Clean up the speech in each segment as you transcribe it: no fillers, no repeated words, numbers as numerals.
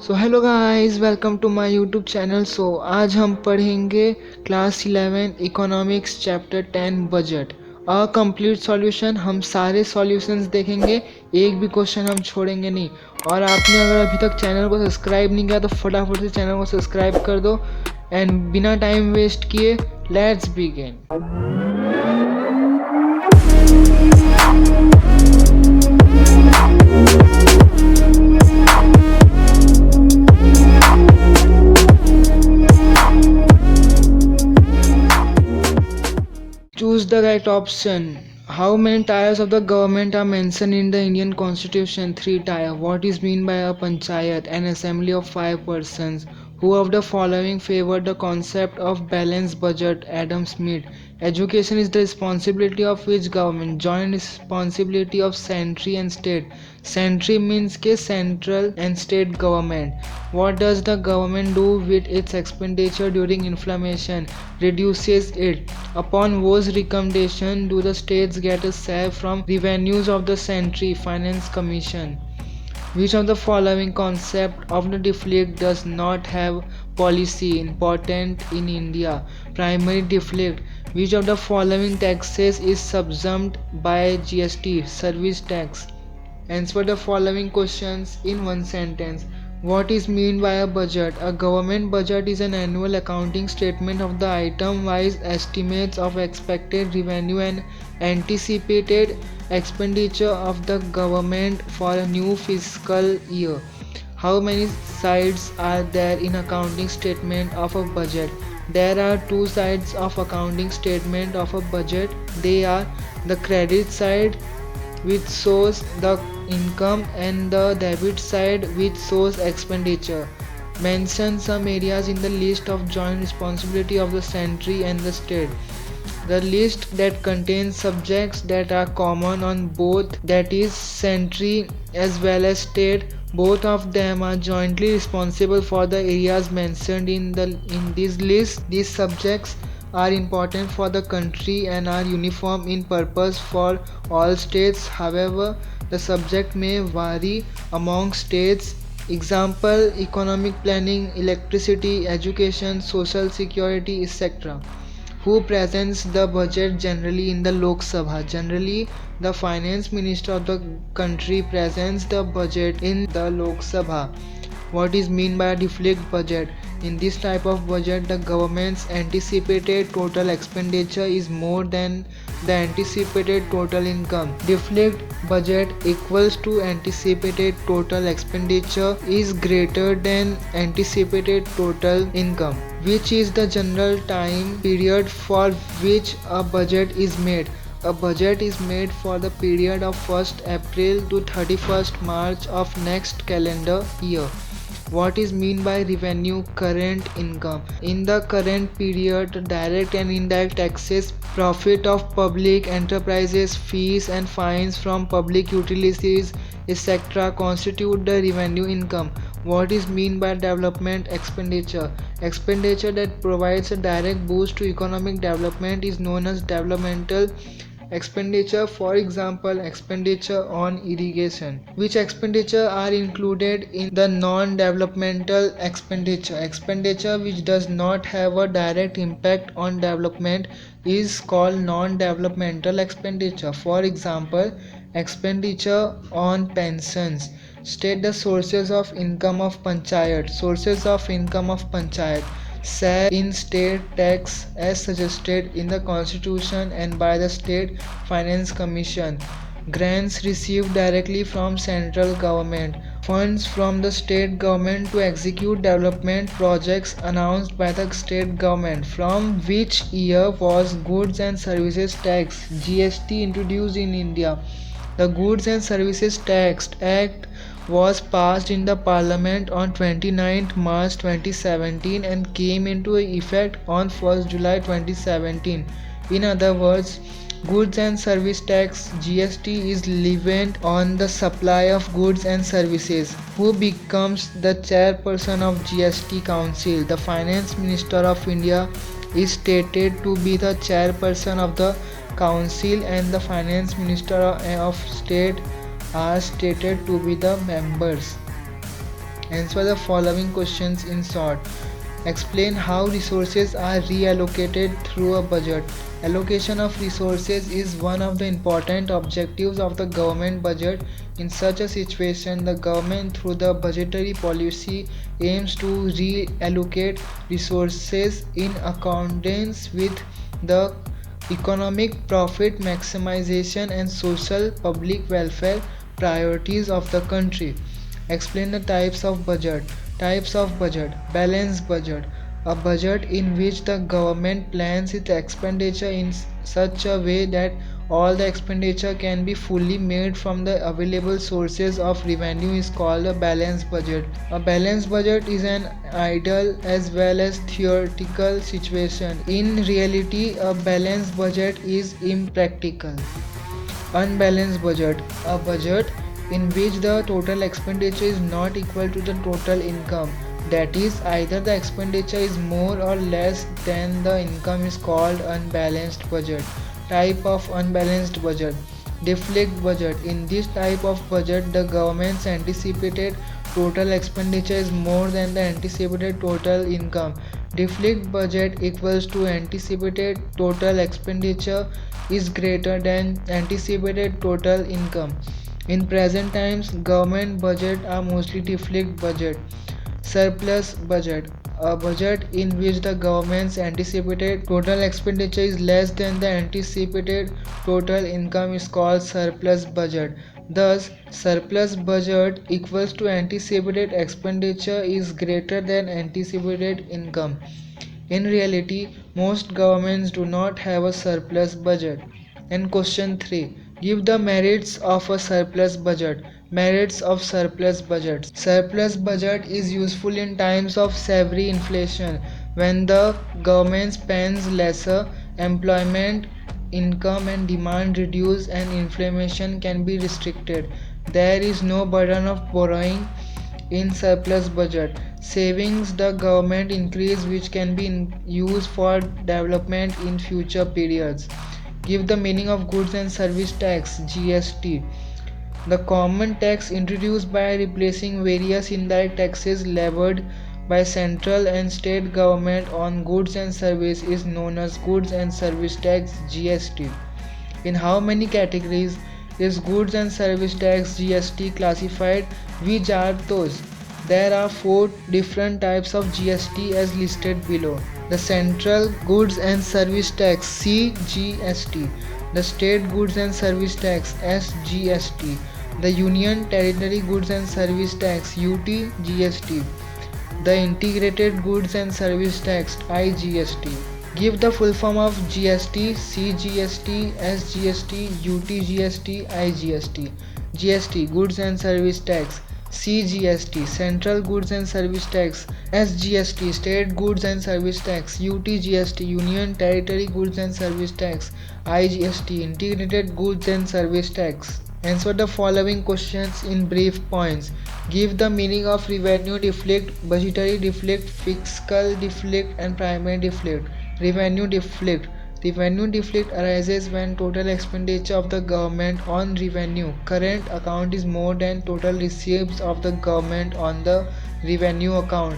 So hello guys, welcome to my YouTube channel. आज हम पढ़ेंगे class 11 economics chapter 10 budget a complete solution. हम सारे सॉल्यूशंस देखेंगे, एक भी क्वेश्चन हम छोड़ेंगे नहीं। और आपने अगर अभी तक चैनल को सब्सक्राइब नहीं किया तो फटाफट से चैनल को सब्सक्राइब कर दो। एंड बिना टाइम वेस्ट किए let's begin. Choose the right option. How many tiers of the government are mentioned in the Indian Constitution? 3 tier. What is meant by a panchayat? An assembly of 5 persons. Who of the following favored the concept of balanced budget? Adam Smith. Education is the responsibility of which government? Joint responsibility of century and state. Century means के central and state government. What does the government do with its expenditure during inflation? Reduces it. Upon whose recommendation do the states get a share from revenues of the century? Finance Commission. Which of the following concept of the deflect does not have policy important in India? Primary deflect. Which of the following taxes is subsumed by GST? Service tax. Answer the following questions in one sentence. What is meant by a budget? A government budget is an annual accounting statement of the item-wise estimates of expected revenue and anticipated expenditure of the government for a new fiscal year. How many sides are there in accounting statement of a budget? There are two sides of accounting statement of a budget. They are the credit side, which shows the income, and the debit side, which shows expenditure. Mention some areas in the list of joint responsibility of the century and the state. The list that contains subjects that are common on both, that is century as well as state. Both of them are jointly responsible for the areas mentioned in this list. These subjects are important for the country and are uniform in purpose for all states. However, the subject may vary among states. Example: economic planning, electricity, education, social security, etc. Who presents the budget generally in the Lok Sabha? Generally, the finance minister of the country presents the budget in the Lok Sabha. What is meant by a deflect budget? In this type of budget, the government's anticipated total expenditure is more than the anticipated total income. Deflect budget equals to anticipated total expenditure is greater than anticipated total income. Which is the general time period for which a budget is made? A budget is made for the period of 1st April to 31st March of next calendar year. What is meant by revenue? Current income. In the current period, direct and indirect taxes, profit of public enterprises, fees and fines from public utilities, etc. constitute the revenue income. What is meant by development expenditure? Expenditure that provides a direct boost to economic development is known as developmental expenditure. For example, expenditure on irrigation. Which expenditure are included in the non-developmental expenditure? Expenditure which does not have a direct impact on development is called non-developmental expenditure. For example, expenditure on pensions. State the sources of income of panchayat. Sources of income of panchayat: share in state tax as suggested in the constitution and by the state finance commission, grants received directly from central government, funds from the state government to execute development projects announced by the state government. From which year was goods and services tax GST introduced in India? The Goods and Services Tax Act was passed in the Parliament on 29th March 2017 and came into effect on 1st July 2017. In other words, Goods and Service Tax GST is levied on the supply of goods and services. Who becomes the chairperson of GST Council? The Finance Minister of India is stated to be the chairperson of the council, and the Finance Minister of State are stated to be the members. Answer the following questions in short. Explain how resources are reallocated through a budget. Allocation of resources is one of the important objectives of the government budget. In such a situation, the government, through the budgetary policy, aims to reallocate resources in accordance with the economic profit maximization and social public welfare priorities of the country. Explain the types of budget. Types of budget. Balanced budget. A budget in which the government plans its expenditure in such a way that all the expenditure can be fully made from the available sources of revenue is called a balanced budget. A balanced budget is an ideal as well as theoretical situation. In reality, a balanced budget is impractical. Unbalanced budget. A budget in which the total expenditure is not equal to the total income. That is, either the expenditure is more or less than the income is called unbalanced budget. Type of unbalanced budget. Deflect budget. In this type of budget, the government's anticipated total expenditure is more than the anticipated total income. Deflect budget equals to anticipated total expenditure is greater than anticipated total income. In present times, government budget are mostly deflect budget. Surplus budget. A budget in which the government's anticipated total expenditure is less than the anticipated total income is called surplus budget. Thus, surplus budget equals to anticipated expenditure is greater than anticipated income. In reality, most governments do not have a surplus budget. And question 3. Give the merits of a surplus budget. Merits of surplus budget. Surplus budget is useful in times of severe inflation when the government spends lesser, employment, income and demand reduce and inflation can be restricted. There is no burden of borrowing in surplus budget. Savings the government increase which can be used for development in future periods. Give the meaning of goods and service tax GST. The common tax introduced by replacing various indirect taxes levied by central and state government on goods and service is known as goods and service tax GST. In how many categories is goods and service tax GST classified? Which are those? There are four different types of GST as listed below. The Central Goods and Service Tax CGST, the State Goods and Service Tax SGST, the Union Territory Goods and Service Tax UTGST, the Integrated Goods and Service Tax IGST. Give the full form of GST, CGST, SGST, UTGST, IGST. GST Goods and Service Tax, CGST Central Goods and Service Tax, SGST State Goods and Service Tax, UTGST Union Territory Goods and Service Tax, IGST Integrated Goods and Service Tax. Answer the following questions in brief points. Give the meaning of revenue deflect, budgetary deflect, fiscal deflect and primary deflect. Revenue deflect. Revenue deflect arises when total expenditure of the government on revenue current account is more than total receipts of the government on the revenue account.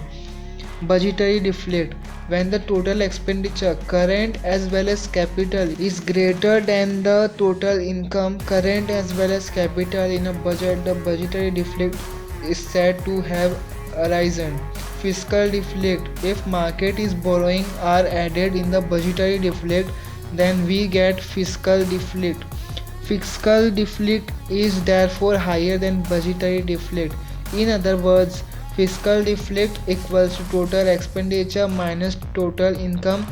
Budgetary deflect. When the total expenditure current as well as capital is greater than the total income current as well as capital in a budget, the budgetary deflect is said to have arisen. Fiscal deflect. If market is borrowing are added in the budgetary deflect, then we get fiscal deflect. Fiscal deflect is therefore higher than budgetary deflect. In other words, fiscal deflect equals to total expenditure minus total income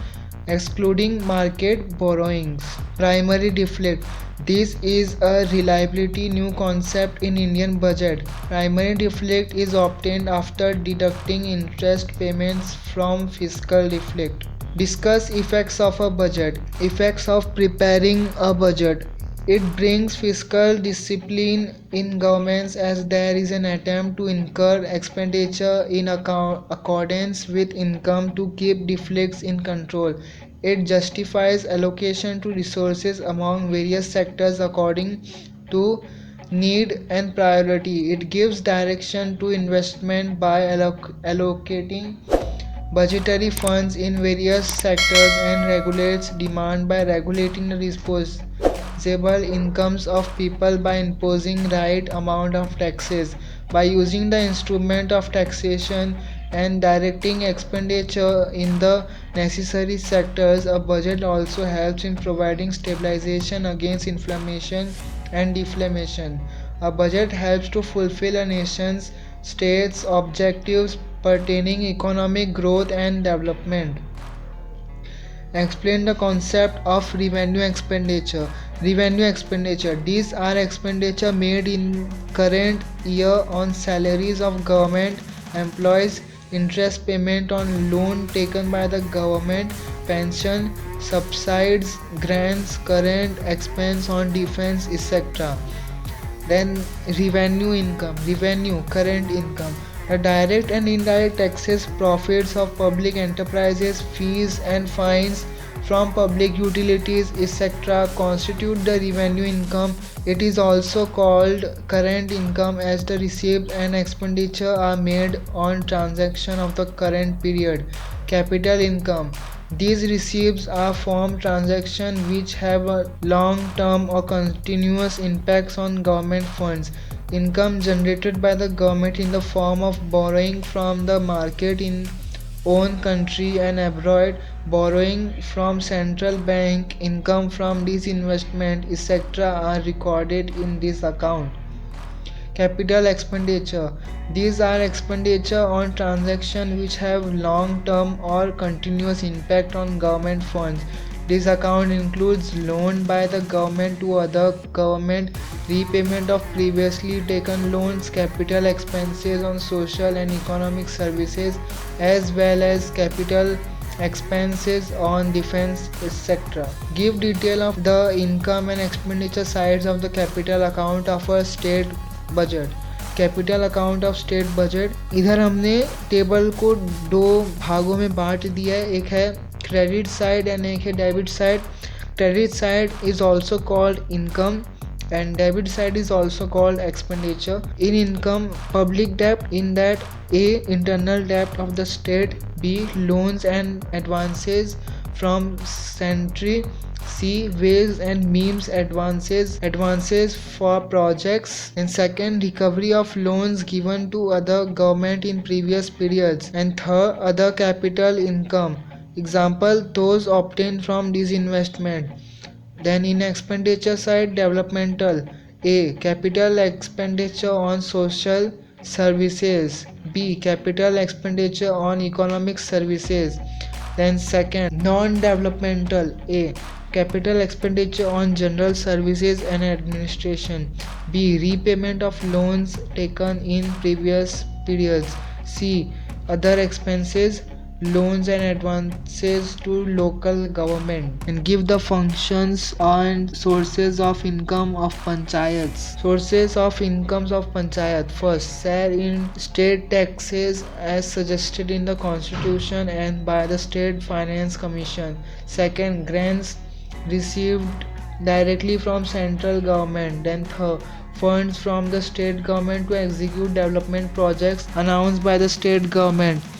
excluding market borrowings. Primary deflect. This is a reliability new concept in Indian budget. Primary deflect is obtained after deducting interest payments from fiscal deflect. Discuss effects of a budget. Effects of preparing a budget. It brings fiscal discipline in governments as there is an attempt to incur expenditure in accordance with income to keep deflects in control. It justifies allocation to resources among various sectors according to need and priority. It gives direction to investment by allocating budgetary funds in various sectors and regulates demand by regulating the disposable incomes of people by imposing right amount of taxes by using the instrument of taxation and directing expenditure in the necessary sectors. A budget also helps in providing stabilization against inflation and deflation. A budget helps to fulfill a nation's state's objectives pertaining economic growth and development. Explain the concept of revenue expenditure. Revenue expenditure, these are expenditure made in current year on salaries of government employees, interest payment on loan taken by the government, pension, subsidies, grants, current expense on defense, etc. Then revenue, current income. The direct and indirect taxes, profits of public enterprises, fees and fines from public utilities, etc. constitute the revenue income. It is also called current income as the receipt and expenditure are made on transaction of the current period. Capital income, these receipts are from transactions which have a long-term or continuous impacts on government funds. Income generated by the government in the form of borrowing from the market in own country and abroad, borrowing from central bank, income from this investment, etc. are recorded in this account. Capital expenditure, these are expenditure on transactions which have long term or continuous impact on government funds. This account includes loan by the government to other government, repayment of previously taken loans, capital expenses on social and economic services, as well as capital expenses on defense, etc. Give detail of the income and expenditure sides of the capital account of a state budget. Capital account of state budget, इधर हमने table को दो भागों में बांट दिया है, एक है क्रेडिट साइड एंड एक है debit side. Credit side is also called income and debit side is also called expenditure. In income, public debt, in that A, internal debt of the state, B, loans and advances from century, C, ways and means advances for projects, and second, recovery of loans given to other government in previous periods, and third, other capital income, example those obtained from this investment. Then in expenditure side, developmental, A, capital expenditure on social services, B, capital expenditure on economic services. Then second, non-developmental, A, capital expenditure on general services and administration, B, repayment of loans taken in previous periods, C, other expenses, loans and advances to local government. And give the functions and sources of income of panchayats. Sources of incomes of panchayat: first, share in state taxes as suggested in the constitution and by the state finance commission. Second, grants received directly from central government. Then third, funds from the state government to execute development projects announced by the state government.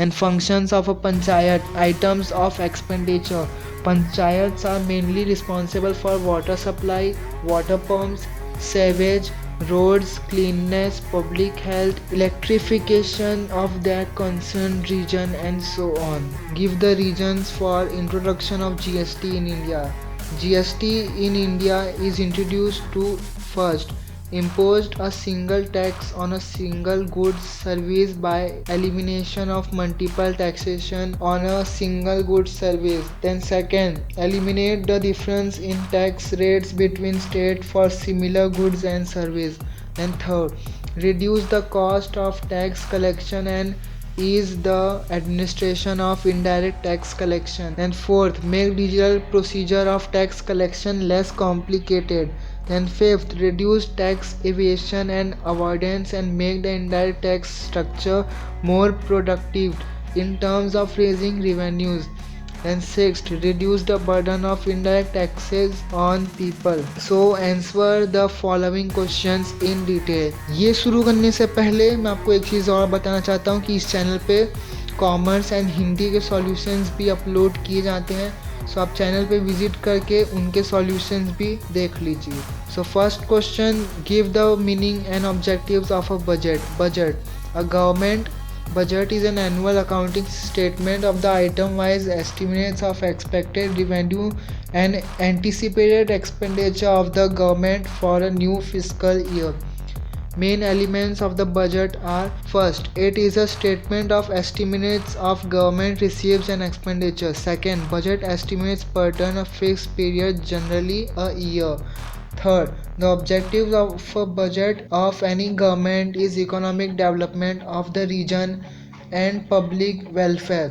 And functions of a panchayat, items of expenditure. Panchayats are mainly responsible for water supply, water pumps, sewage, roads, cleanliness, public health, electrification of their concerned region, and so on. Give the reasons for introduction of GST in India. GST in India is introduced to first imposed a single tax on a single goods service by elimination of multiple taxation on a single goods service. Then second, eliminate the difference in tax rates between states for similar goods and service. Then third, reduce the cost of tax collection and ease the administration of indirect tax collection. And fourth, make digital procedure of tax collection less complicated. Then fifth, reduce tax evasion and avoidance and make the indirect tax structure more productive in terms of raising revenues. Then sixth, reduce the burden of indirect taxes on people. So answer the following questions in detail. ये शुरू करने से पहले मैं आपको एक चीज़ और बताना चाहता हूँ कि इस चैनल पे कॉमर्स एंड हिंदी के सॉल्यूशंस भी अपलोड किए जाते हैं. सो आप चैनल पे विजिट करके उनके सॉल्यूशंस भी देख लीजिए. So first question, give the meaning and objectives of a budget. Budget, a government budget is an annual accounting statement of the item-wise estimates of expected revenue and anticipated expenditure of the government for a new fiscal year. Main elements of the budget are: first, it is a statement of estimates of government receipts and expenditure. Second, budget estimates pertain a fixed period, generally a year. Third, the objectives of a budget of any government is economic development of the region and public welfare.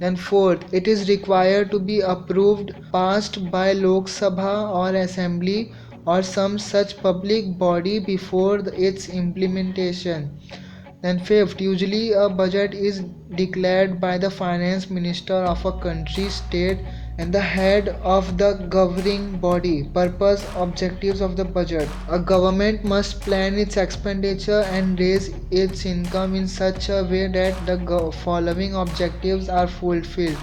Then fourth, it is required to be approved, passed by Lok Sabha or Assembly or some such public body before its implementation. Then fifth, usually a budget is declared by the finance minister of a country, state, and the head of the governing body. Purpose, objectives of the budget. A government must plan its expenditure and raise its income in such a way that the following objectives are fulfilled.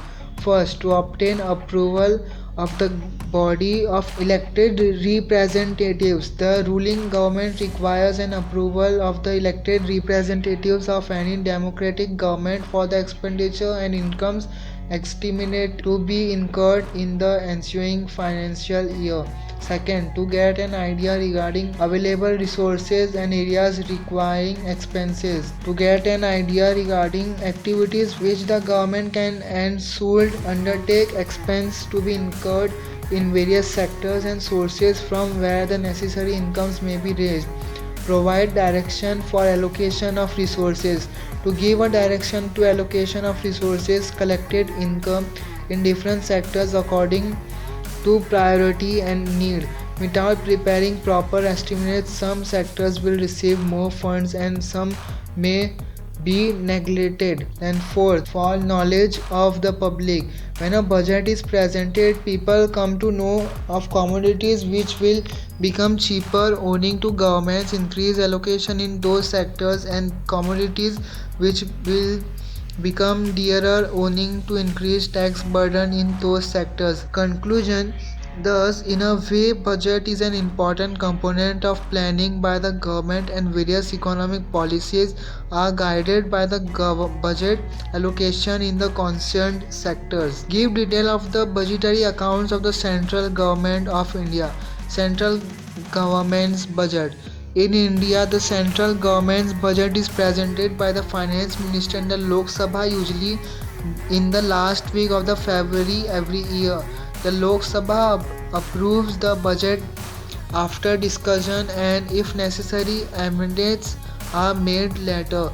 First, to obtain approval of the body of elected representatives. The ruling government requires an approval of the elected representatives of any democratic government for the expenditure and incomes estimated to be incurred in the ensuing financial year. Second, to get an idea regarding available resources and areas requiring expenses. To get an idea regarding activities which the government can and should undertake, expense to be incurred in various sectors and sources from where the necessary incomes may be raised. Provide direction for allocation of resources. To give a direction to allocation of resources, collected income in different sectors according to priority and need. Without preparing proper estimates, some sectors will receive more funds and some may be neglected. And fourth, for knowledge of the public. When a budget is presented, people come to know of commodities which will become cheaper owing to government's increased allocation in those sectors, and commodities which will become dearer owing to increased tax burden in those sectors. Conclusion: thus, in a way, budget is an important component of planning by the government, and various economic policies are guided by the budget allocation in the concerned sectors. Give detail of the budgetary accounts of the central government of India. Central government's budget. In India, the central government's budget is presented by the finance minister in the Lok Sabha, usually in the last week of the February every year. The Lok Sabha approves the budget after discussion, and if necessary amendments are made later.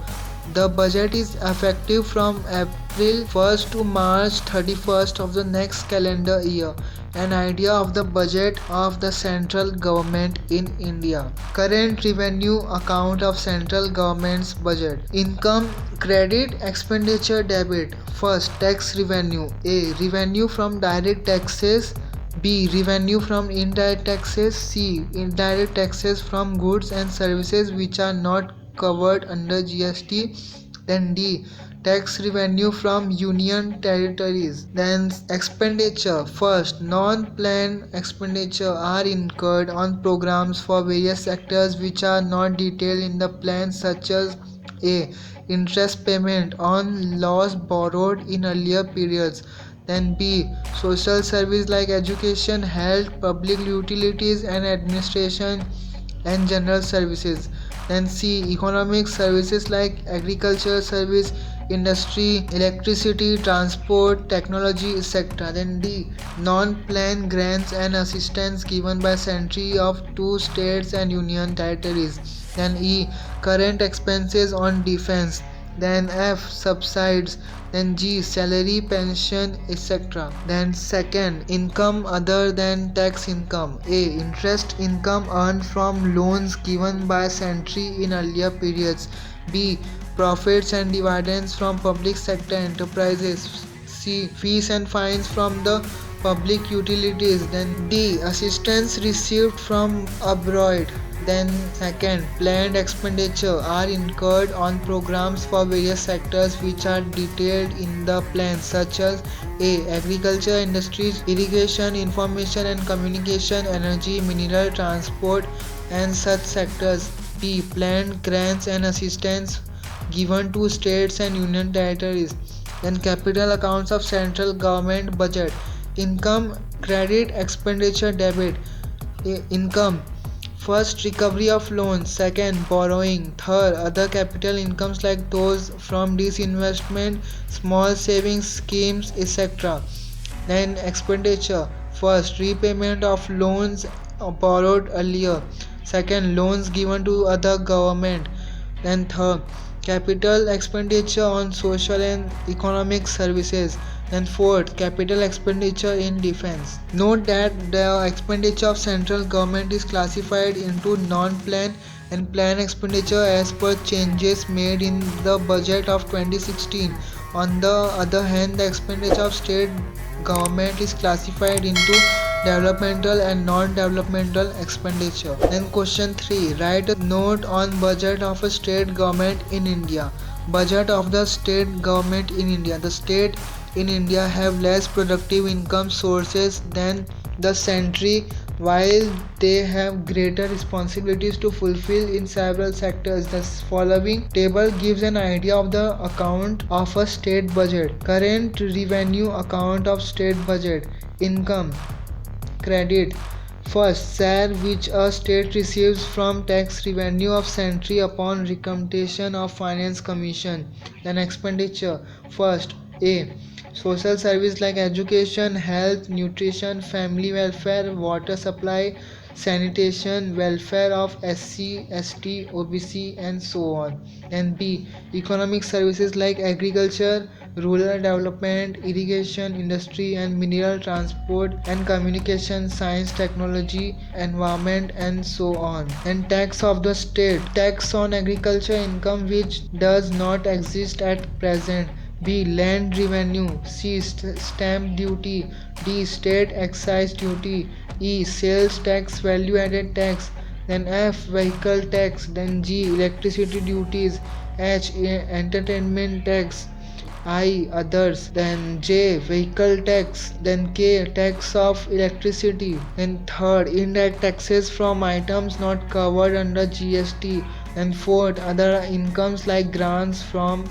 The budget is effective from April 1st to March 31st of the next calendar year. An idea of the budget of the central government in India. Current revenue account of central government's budget. Income, credit, expenditure, debit. First, tax revenue. A. Revenue from direct taxes. B. Revenue from indirect taxes. C. Indirect taxes from goods and services which are not covered under GST. Then D. Tax revenue from union territories. Then expenditure. First, non-planned expenditure are incurred on programs for various sectors which are not detailed in the plan, such as A. Interest payment on loans borrowed in earlier periods. Then B. Social service like education, health, public utilities and administration and general services. Then C. Economic services like agriculture service, industry, electricity, transport, technology, etc. Then D. Non-planned grants and assistance given by century of two states and union territories. Then E. Current expenses on defense. Then F. Subsides. Then G. Salary, pension, etc. Then second, income other than tax income. A. Interest income earned from loans given by century in earlier periods. B. Profits and dividends from public sector enterprises. C. Fees and fines from the public utilities. Then D. Assistance received from abroad. Then second, planned expenditure are incurred on programs for various sectors which are detailed in the plan, such as A. Agriculture, industries, irrigation, information and communication, energy, mineral, transport and such sectors. B. Planned grants and assistance given to states and union territories. Then capital accounts of central government budget. Income, credit, expenditure, debit. Income, first recovery of loans, second borrowing, third other capital incomes like those from disinvestment, small savings schemes, etc. Then expenditure, first repayment of loans borrowed earlier, second loans given to other government, then third capital expenditure on social and economic services, then fourth capital expenditure in defense. Note that the expenditure of central government is classified into non-plan and plan expenditure as per changes made in the budget of 2016. On the other hand, the expenditure of state government is classified into developmental and non-developmental expenditure. Then question 3. Write a note on budget of a state government in India. Budget of the state government in India. The state in India have less productive income sources than the century, while they have greater responsibilities to fulfill in several sectors. The following table gives an idea of the account of a state budget. Current revenue account of state budget. Income, credit, first share which a state receives from tax revenue of century upon recomptation of finance commission. Then expenditure, first A. Social service like education, health, nutrition, family welfare, water supply, sanitation, welfare of SC, ST, OBC and so on. And B. Economic services like agriculture, rural development, irrigation, industry and mineral transport and communication, science, technology, environment and so on. And tax of the state, tax on agriculture income which does not exist at present. B. Land revenue. C. Stamp duty. D. State excise duty. E. Sales tax, value added tax. Then F. Vehicle tax. Then G. Electricity duties. H. Entertainment tax. I. Others. Then J. Vehicle tax. Then K. Tax of electricity. Then third, indirect taxes from items not covered under GST. And fourth, other incomes like grants from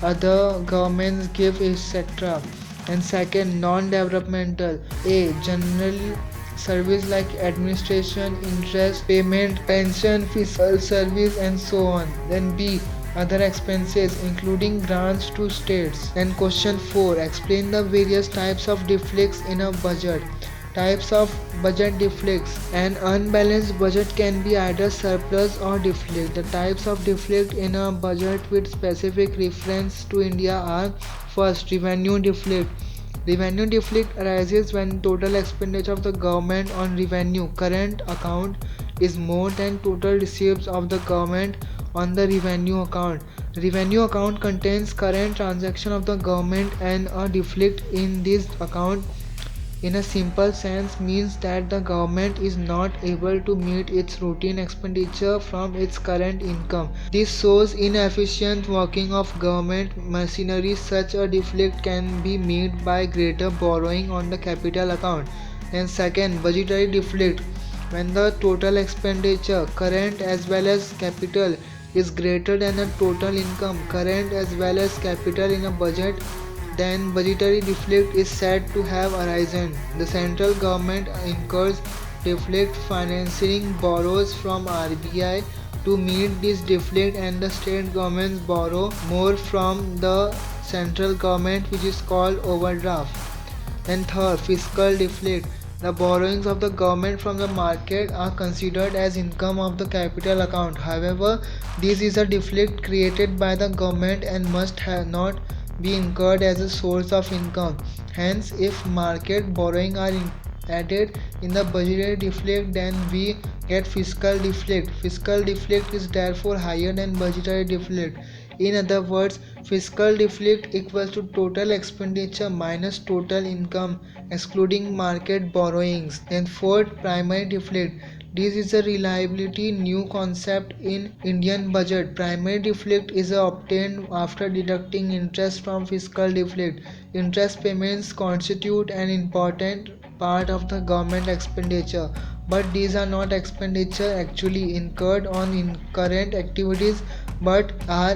other governments give, etc. And second, non-developmental. A. General service like administration, interest payment, pension, fiscal service and so on. Then B. Other expenses including grants to states. Then question 4. Explain the various types of deflects in a budget. Types of budget deflects. An unbalanced budget can be either surplus or deflect. The types of deflect in a budget with specific reference to India are: first, revenue deflect. Revenue deflect arises when total expenditure of the government on revenue current account is more than total receipts of the government on the revenue account. Revenue account contains current transaction of the government, and a deflect in this account in a simple sense means that the government is not able to meet its routine expenditure from its current income. This shows inefficient working of government machinery. Such a deflect can be made by greater borrowing on the capital account. Then second, budgetary deflect. When the total expenditure, current as well as capital, is greater than the total income, current as well as capital in a budget, then budgetary deflect is said to have arisen. The central government incurs deflect financing, borrows from RBI to meet this deflect, and the state governments borrow more from the central government, which is called overdraft. And third, fiscal deflect. The borrowings of the government from the market are considered as income of the capital account. However, this is a deflect created by the government and must not be incurred as a source of income. Hence, if market borrowing are added in the budgetary deflect, then we get fiscal deflect. Fiscal deflect is therefore higher than budgetary deflect. In other words, fiscal deficit equals to total expenditure minus total income excluding market borrowings. Then fourth, primary deficit. This is a reliability new concept in Indian budget. Primary deficit is obtained after deducting interest from fiscal deficit. Interest payments constitute an important part of the government expenditure, but these are not expenditure actually incurred on current activities but are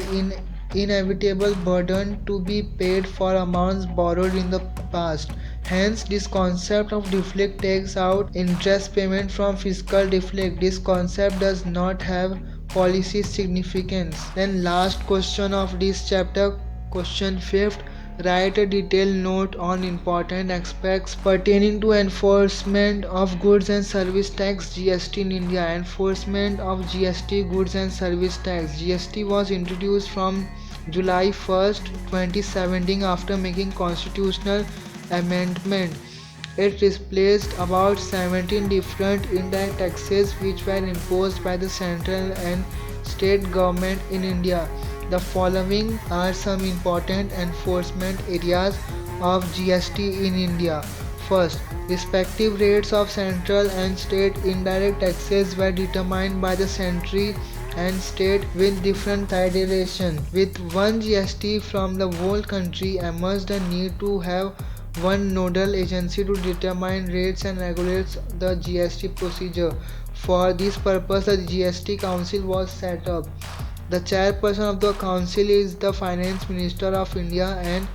inevitable burden to be paid for amounts borrowed in the past. Hence, this concept of deficit takes out interest payment from fiscal deficit. This concept does not have policy significance. Then last question of this chapter, question 5th. Write a detailed note on important aspects pertaining to enforcement of goods and service tax GST in India. Enforcement of GST goods and service tax. GST was introduced from July 1st, 2017 after making constitutional amendment. It replaced about 17 different indirect taxes which were imposed by the central and state government in India. The following are some important enforcement areas of GST in India. First, respective rates of central and state indirect taxes were determined by the century and state with different federation. With one GST from the whole country emerged the need to have one nodal agency to determine rates and regulates the GST procedure. For this purpose, the GST Council was set up. The chairperson of the council is the Finance Minister of India and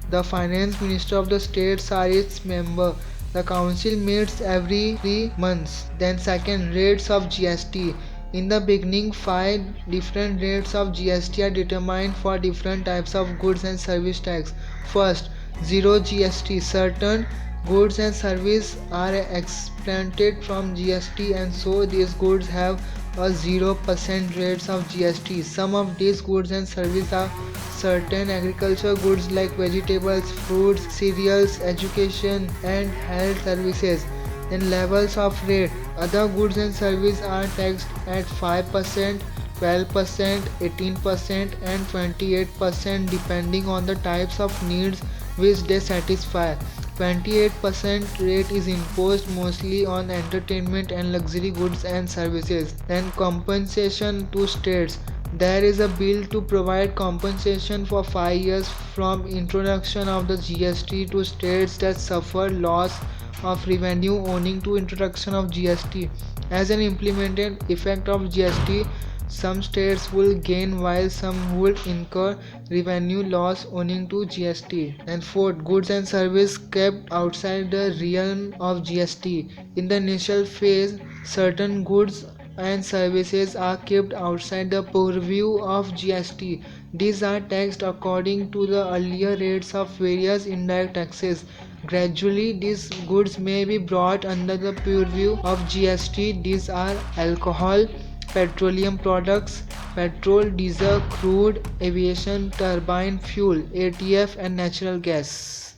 the Finance Minister of the states are its members. The council meets every 3 months. Then second, rates of GST. In the beginning, 5 different rates of GST are determined for different types of goods and service tax. First, zero GST. Certain goods and services are exempted from GST and so these goods have a 0% rates of GST. Some of these goods and services are certain agricultural goods like vegetables, fruits, cereals, education and health services. Then levels of rate. Other goods and services are taxed at 5%, 12%, 18% and 28% depending on the types of needs which they satisfy. 28% rate is imposed mostly on entertainment and luxury goods and services. Then compensation to states. There is a bill to provide compensation for 5 years from introduction of the GST to states that suffer loss of revenue owing to introduction of GST. As an implemented effect of GST, some states will gain while some would incur revenue loss owing to GST. And fourth, goods and services kept outside the realm of GST. In the initial phase, certain goods and services are kept outside the purview of GST. These are taxed according to the earlier rates of various indirect taxes. Gradually, these goods may be brought under the purview of GST. These are alcohol, petroleum products, petrol, diesel, crude, aviation, turbine fuel, ATF and natural gas.